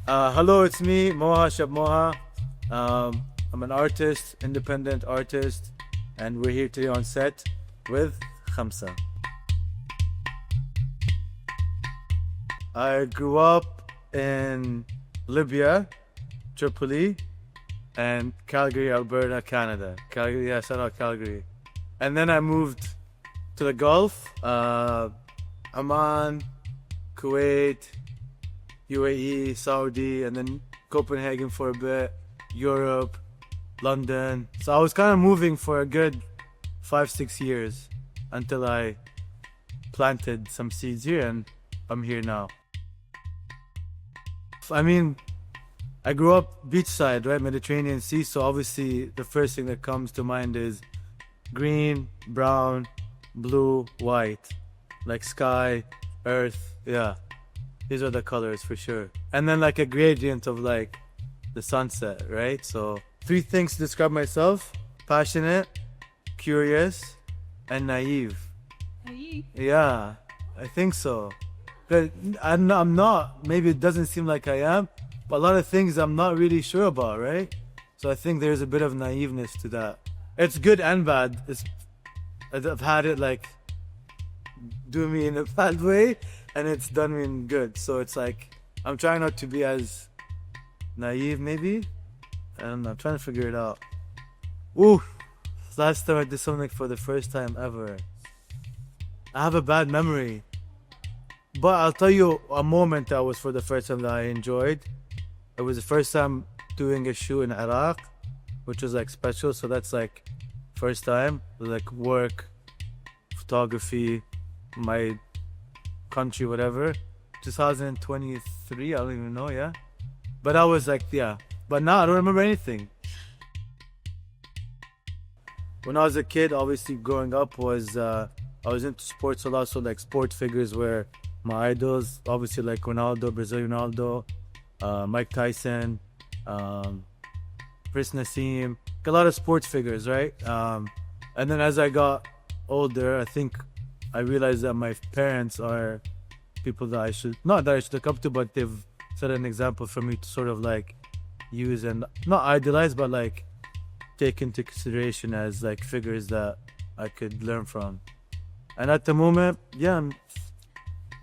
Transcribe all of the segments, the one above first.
Hello, it's me, Moha, Cheb Moha. I'm an artist, independent artist, and we're here today on set with Khamsa. I grew up in Libya, Tripoli, and Calgary, Alberta, Canada. Calgary, yeah, shout out Calgary. And then I moved to the Gulf, Amman, Kuwait, UAE, Saudi, and then Copenhagen for a bit, Europe, London. So I was kind of moving for a good 5-6 years until I planted some seeds here, and I'm here now. I mean, I grew up beachside, right, Mediterranean Sea, so obviously the first thing that comes to mind is green, brown, blue, white, like sky, earth, yeah. These are the colors for sure. And then like a gradient of like the sunset, right? So 3 things to describe myself: passionate, curious, and naive. Naive? Yeah, I think so. But I'm not, maybe it doesn't seem like I am, but a lot of things I'm not really sure about, right? So I think there's a bit of naiveness to that. It's good and bad. I've had it like do me in a bad way, and it's done me in good. So it's like I'm trying not to be as naive, maybe. I don't know. I'm trying to figure it out. Ooh, last time I did something for the first time ever. I have a bad memory, but I'll tell you a moment that was for the first time that I enjoyed. It was the first time doing a shoot in Iraq, which was like special. So that's like first time, like work, photography, my country, whatever. 2023, I don't even know, yeah. But I was like, yeah. But now I don't remember anything. When I was a kid, obviously growing up was I was into sports a lot, so like sport figures were my idols. Obviously like Ronaldo, Brazilian Ronaldo, Mike Tyson, Chris Nassim, a lot of sports figures, right? And then as I got older, I think I realized that my parents are people that I should, not that I should look up to, but they've set an example for me to sort of like use and not idolize, but like take into consideration as like figures that I could learn from. And at the moment, yeah,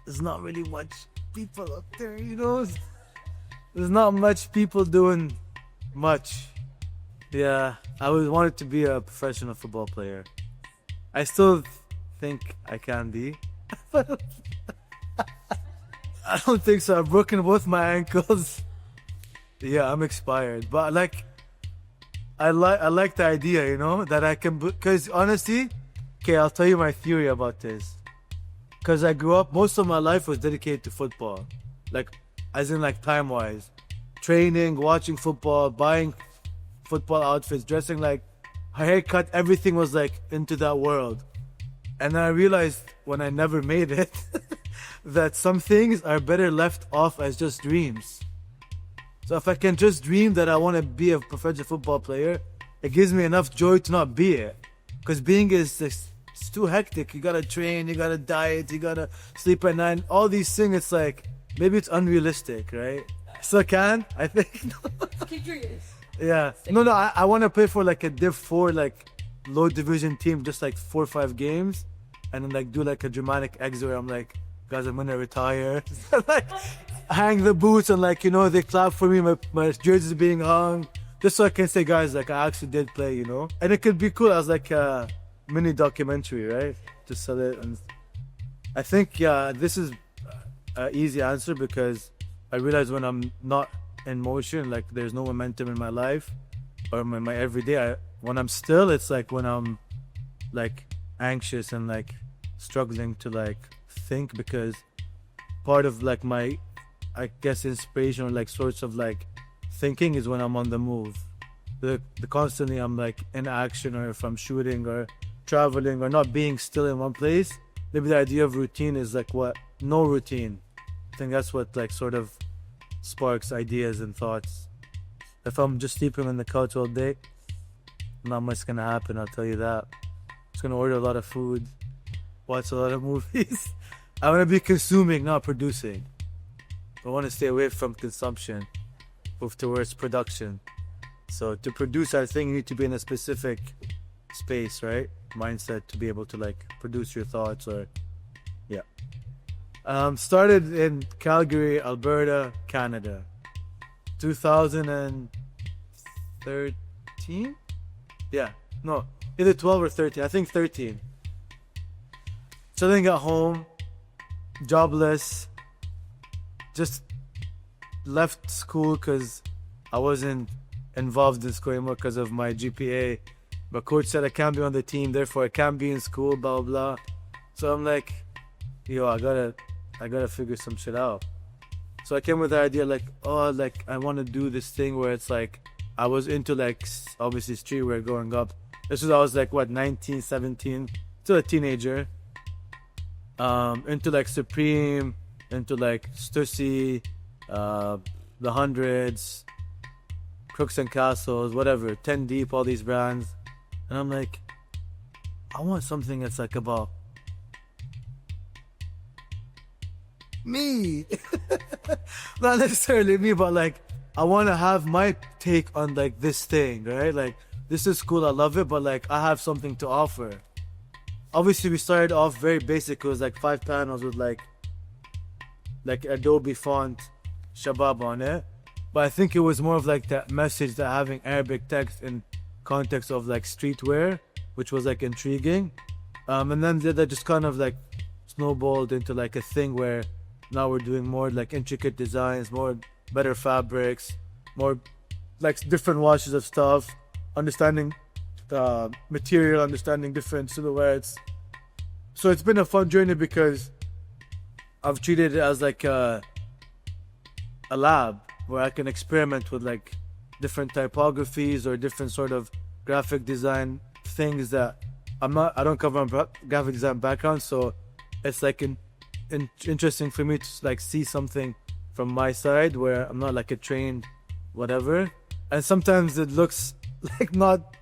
there's not really much people up there, you know? There's not much people doing much. Yeah, I always wanted to be a professional football player. I still think I can be. But I don't think so. I've broken both my ankles. Yeah, I'm expired. But like, I like the idea, you know, that I can. Because honestly, okay, I'll tell you my theory about this. Because I grew up, most of my life was dedicated to football, like, as in like time wise, training, watching football, buying football outfits, dressing like, haircut, everything was like into that world. And then I realized when I never made it that some things are better left off as just dreams. So if I can just dream that I want to be a professional football player, it gives me enough joy to not be it. Because being is just, it's too hectic. You gotta train, you gotta diet, you gotta sleep at night. All these things, it's like, maybe it's unrealistic, right? So I think. Keep dreaming. Yeah. No, I want to play for like a Div 4, like low division team, just like 4 or 5 games. And then like do like a dramatic exit where I'm like, guys, I'm gonna retire. Like hang the boots and like, you know, they clap for me, my jersey's being hung. Just so I can say, guys, like I actually did play, you know? And it could be cool as like a mini documentary, right? To sell it. And I think, yeah, this is an easy answer because I realize when I'm not in motion, like there's no momentum in my life or my everyday. When I'm still, it's like when I'm like anxious and like struggling to like think, because part of like my, I guess, inspiration or like sorts of like thinking is when I'm on the move. The constantly I'm like in action, or if I'm shooting or traveling or not being still in one place. Maybe the idea of routine is like what? No routine. I think that's what like sort of sparks ideas and thoughts. If I'm just sleeping on the couch all day, not much gonna happen, I'll tell you that. Just gonna order a lot of food, watch a lot of movies. I wanna be consuming, not producing. I want to stay away from consumption, move towards production. So to produce our thing, you need to be in a specific space, right? Mindset to be able to like produce your thoughts or, yeah. Started in Calgary, Alberta, Canada. 2013? Yeah, no, either 12 or 13. I think 13. Chilling at home, jobless. Just left school because I wasn't involved in school anymore because of my GPA. My coach said I can't be on the team, therefore I can't be in school, blah blah. So I'm like, yo, I gotta figure some shit out. So I came with the idea like, oh, like I want to do this thing where it's like I was into like obviously streetwear growing up. This was I was like what 19, 17, still a teenager. Into like Supreme, into like Stussy, the Hundreds, Crooks and Castles, whatever, 10 Deep, all these brands. And I'm like, I want something that's like about me. Not necessarily me, but like I want to have my take on like this thing, right? Like this is cool, I love it, but like I have something to offer. Obviously we started off very basic. It was like 5 panels with like Adobe font Shabab on it, but I think it was more of like that message that having Arabic text in context of like streetwear, which was like intriguing. And then that just kind of like snowballed into like a thing where now we're doing more like intricate designs, more better fabrics, more like different washes of stuff, understanding material, understanding different silhouettes. So it's been a fun journey because I've treated it as like a lab where I can experiment with like different typographies or different sort of graphic design things that I don't come from a graphic design background, so it's like interesting for me to like see something from my side where I'm not like a trained whatever, and sometimes it looks like not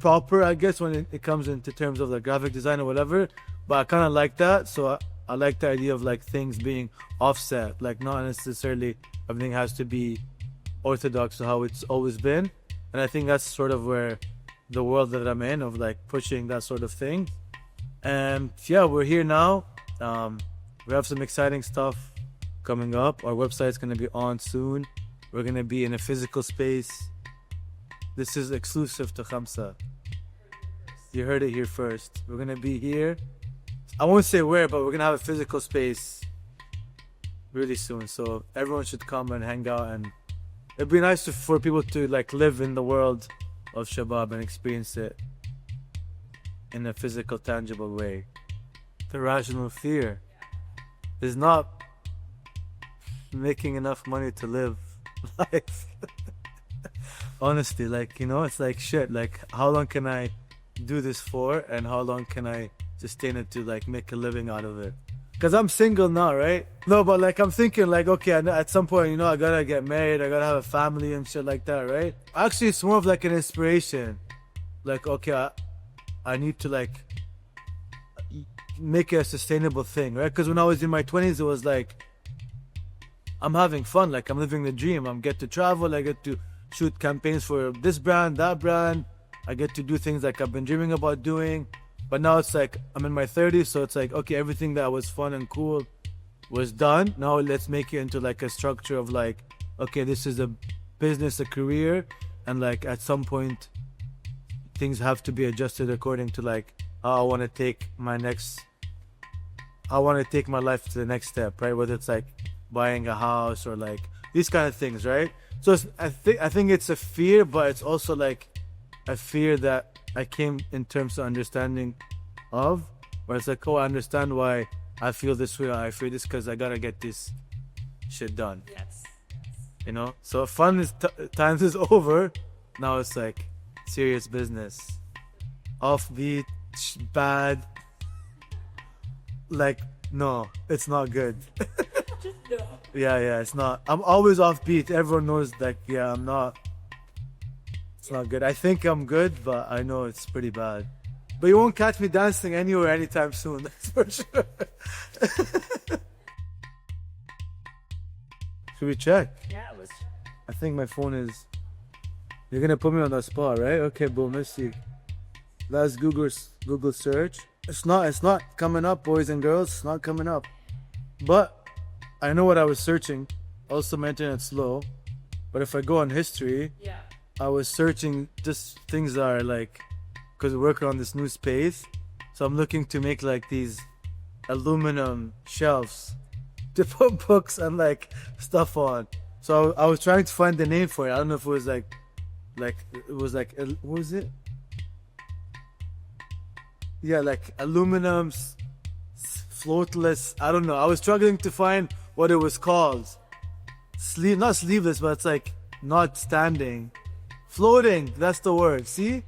proper, I guess, when it comes into terms of like graphic design or whatever, but I kind of like that. So I like the idea of like things being offset, like not necessarily everything has to be orthodox to how it's always been. And I think that's sort of where the world that I'm in, of like pushing that sort of thing. And yeah, we're here now. We have some exciting stuff coming up. Our website's going to be on soon. We're going to be in a physical space. This is exclusive to Khamsa. You heard it here first. We're going to be here. I won't say where, but we're going to have a physical space really soon. So everyone should come and hang out, and it'd be nice for people to like live in the world of Shabab and experience it in a physical, tangible way. The rational fear is not making enough money to live life. Honestly, like, you know, it's like shit, like how long can I do this for, and how long can I sustain it to like make a living out of it? Because I'm single now, right? No, but like I'm thinking like, okay, at some point, you know, I gotta get married, I gotta have a family and shit like that, right? Actually, it's more of like an inspiration. Like, okay, I need to like make it a sustainable thing, right? Because when I was in my 20s, it was like I'm having fun, like I'm living the dream. I get to travel, I get to shoot campaigns for this brand, that brand. I get to do things like I've been dreaming about doing. But now it's like I'm in my 30s, so it's like, okay, everything that was fun and cool was done. Now let's make it into like a structure of like, okay, this is a business, a career, and like at some point things have to be adjusted according to like how I want to take my life to the next step, right? Whether it's like buying a house or like these kind of things, right? So I think it's a fear, but it's also like a fear that I came in terms of understanding of, where it's like, oh, I understand why I feel this way. I feel this because I gotta get this shit done. Yes. You know? So fun times is over. Now it's like serious business. Offbeat, bad. Like, no, it's not good. Just no. Yeah, it's not. I'm always offbeat. Everyone knows that, yeah, I'm not. It's not good. I think I'm good, but I know it's pretty bad. But you won't catch me dancing anywhere anytime soon, that's for sure. Should we check? Yeah, it was. I think my phone is. You're gonna put me on the spot, right? Okay, boom. Let's see. Last Google search. It's not coming up, boys and girls. It's not coming up. But I know what I was searching. Also, my internet's slow. But if I go on history, Yeah. I was searching just things that are like, because we're working on this new space. So I'm looking to make like these aluminum shelves to put books and like stuff on. So I was trying to find the name for it. I don't know if it was like it was like, what was it? Yeah, like aluminum floatless. I don't know. I was struggling to find what it was called. Not sleeveless, but it's like not standing. Floating, that's the word. See?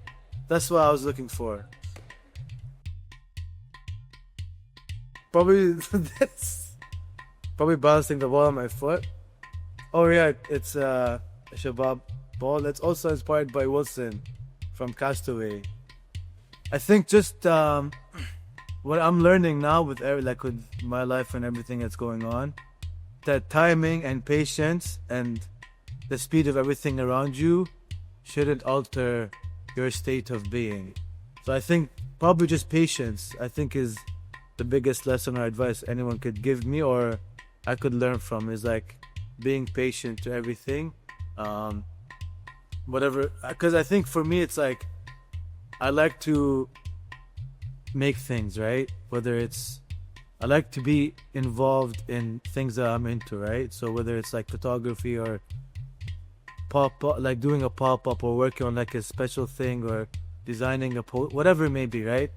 That's what I was looking for. Probably that's probably balancing the ball on my foot. Oh yeah, it's a Shabab ball. That's also inspired by Wilson from Castaway. I think just what I'm learning now with with my life and everything that's going on, that timing and patience and the speed of everything around you shouldn't alter your state of being. So I think probably just patience, I think, is the biggest lesson or advice anyone could give me or I could learn from, is like being patient to everything. Whatever, because I think for me it's like I like to make things, right? Whether it's, I like to be involved in things that I'm into, right? So whether it's like photography or pop-up, like doing a pop-up or working on like a special thing or designing a whatever it may be, right?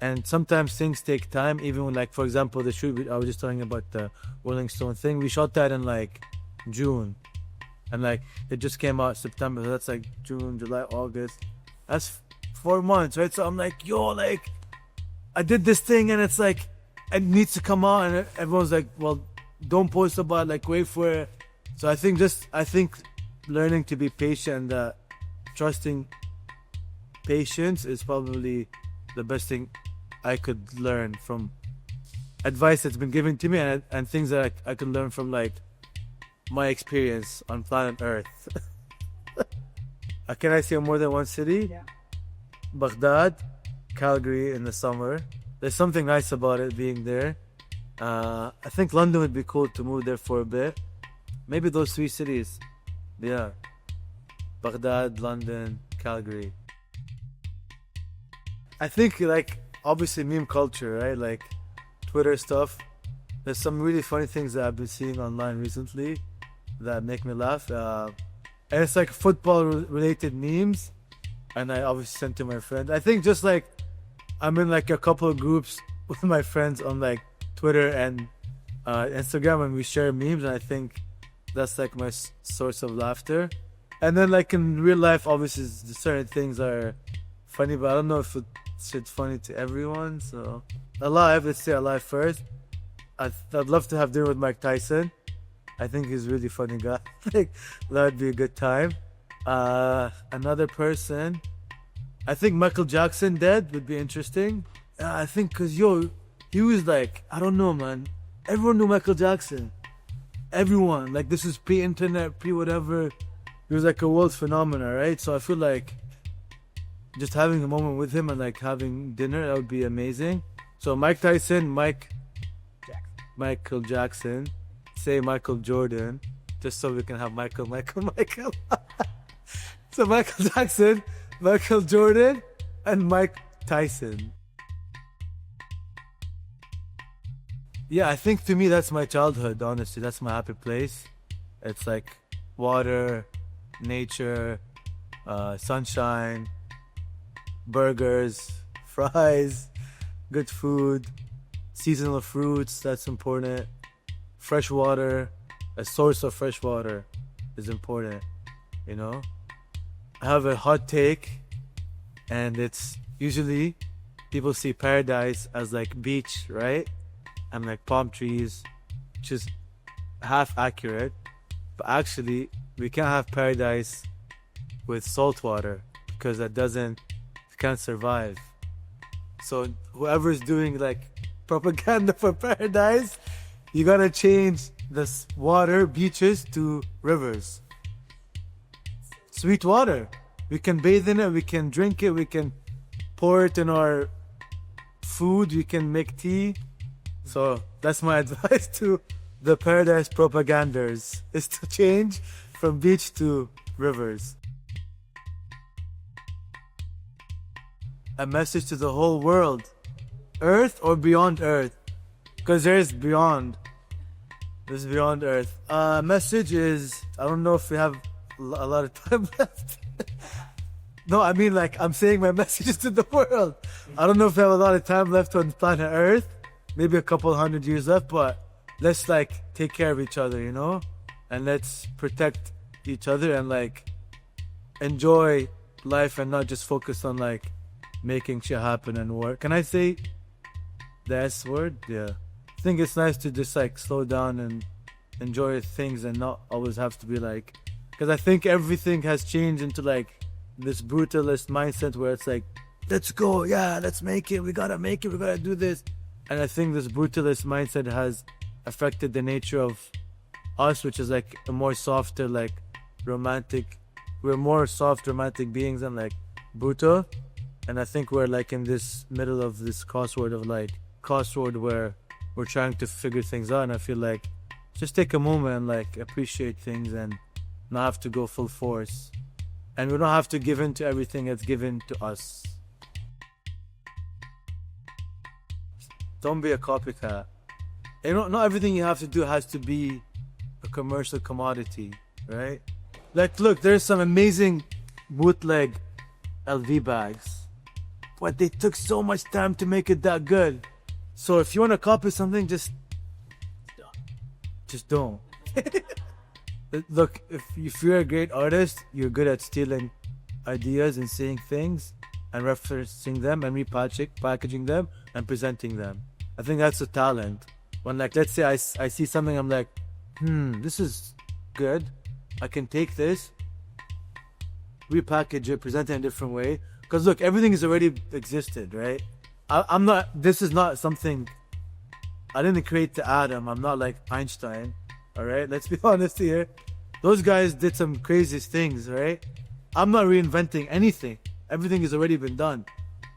And sometimes things take time, even when, like, for example, the shoot I was just talking about, the Rolling Stone thing, we shot that in like June and like it just came out September, so that's like June, July, August, that's 4 months, right? So I'm like, yo, like I did this thing and it's like it needs to come out, and everyone's like, well, don't post about, like, wait for it. So I think learning to be patient, trusting patience is probably the best thing I could learn from advice that's been given to me, and things that I could learn from like my experience on planet Earth. Can I say more than one city? Yeah. Baghdad, Calgary in the summer. There's something nice about it being there. I think London would be cool to move there for a bit. Maybe those 3 cities. Yeah. Baghdad, London, Calgary. I think, like, obviously meme culture, right? Like Twitter stuff. There's some really funny things that I've been seeing online recently that make me laugh. And it's like football related memes. And I obviously sent to my friend. I think just like I'm in like a couple of groups with my friends on like Twitter and Instagram, and we share memes, and I think that's like my source of laughter. And then like in real life, obviously certain things are funny, but I don't know if it's funny to everyone. So alive, let's say alive first. I'd love to have dinner with Mike Tyson. I think he's a really funny guy. Like that would be a good time. Another person, I think Michael Jackson dead would be interesting. I think because he was like, I don't know, man, everyone knew Michael Jackson, everyone, like this is pre-internet, pre-whatever. He was like a world phenomenon, right? So I feel like just having a moment with him and like having dinner, that would be amazing. So Mike Tyson, Michael Jackson, say Michael Jordan, just so we can have Michael. So Michael Jackson, Michael Jordan, and Mike Tyson. Yeah, I think to me that's my childhood, honestly. That's my happy place. It's like water, nature, sunshine, burgers, fries, good food, seasonal fruits, that's important. Fresh water, a source of fresh water is important, you know? I have a hot take, and it's usually people see paradise as like beach, right? And like palm trees, which is half accurate. But actually, we can't have paradise with salt water because it can't survive. So whoever's doing like propaganda for paradise you gotta change this water, beaches to rivers. Sweet water. We can bathe in it, we can drink it, we can pour it in our food, we can make tea. So that's my advice to the paradise propaganders, is to change from beach to rivers. A message to the whole world. Earth or beyond Earth? Because there's beyond. There's beyond Earth. Message is, I don't know if we have a lot of time left. No, I mean like I'm saying my messages to the world. I don't know if we have a lot of time left on planet Earth. Maybe a couple 100 years left, but let's like take care of each other, you know? And let's protect each other and like enjoy life and not just focus on like making shit happen and work. Can I say the S word? Yeah. I think it's nice to just like slow down and enjoy things and not always have to be like, because I think everything has changed into like this brutalist mindset where it's like, let's go, yeah, let's make it, we gotta do this. And I think this brutalist mindset has affected the nature of us, which is like a more softer, like romantic, we're more soft romantic beings than like brutal. And I think we're like in this middle of this crossroad where we're trying to figure things out. And I feel like just take a moment and like appreciate things and not have to go full force. And we don't have to give in to everything that's given to us. Don't be a copycat. You know, not everything you have to do has to be a commercial commodity, right? Like, look, there's some amazing bootleg LV bags, but they took so much time to make it that good. So if you want to copy something, just don't. Look, if you're a great artist, you're good at stealing ideas and saying things and referencing them and packaging them and presenting them. I think that's a talent. When like, let's say I see something, I'm like, this is good. I can take this, repackage it, present it in a different way. Because look, everything has already existed, right? This is not something, I didn't create the atom. I'm not like Einstein, all right? Let's be honest here. Those guys did some craziest things, right? I'm not reinventing anything. Everything has already been done.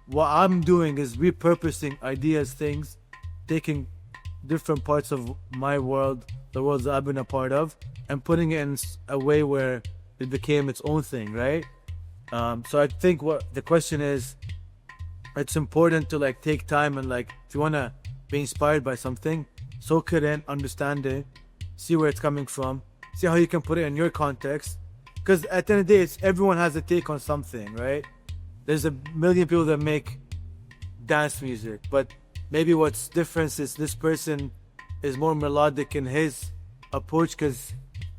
What I'm doing is repurposing ideas, things, taking different parts of my world, the worlds that I've been a part of, and putting it in a way where it became its own thing, right? So I think what the question is, it's important to like take time and like, if you want to be inspired by something, soak it in, understand it, see where it's coming from, see how you can put it in your context. Because at the end of the day, everyone has a take on something, right? There's a million people that make dance music, but maybe what's different is this person is more melodic in his approach because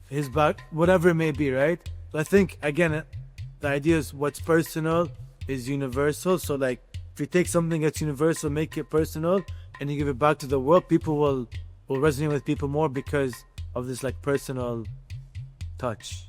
his back, whatever it may be, right? So I think, again, the idea is what's personal is universal. So like, if you take something that's universal, make it personal, and you give it back to the world, people will resonate with people more because of this like personal touch.